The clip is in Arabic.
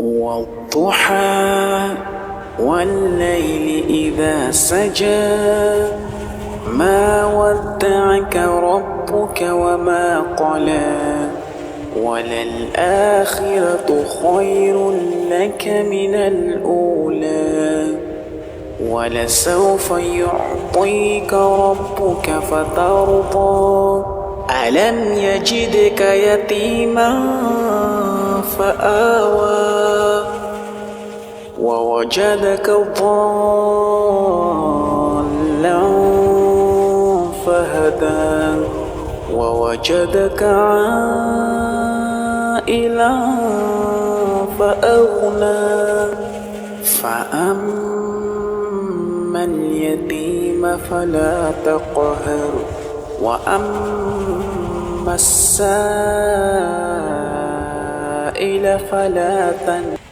والضحى والليل إذا سجى ما ودعك ربك وما قلى وللآخرة خير لك من الأولى ولسوف يعطيك ربك فترضى ألم يجدك يتيما فآوى ووجدك ضالا فهدى ووجدك عائلا فأغنى فأما اليتيم فلا تقهر وأما السائل فلا تنهر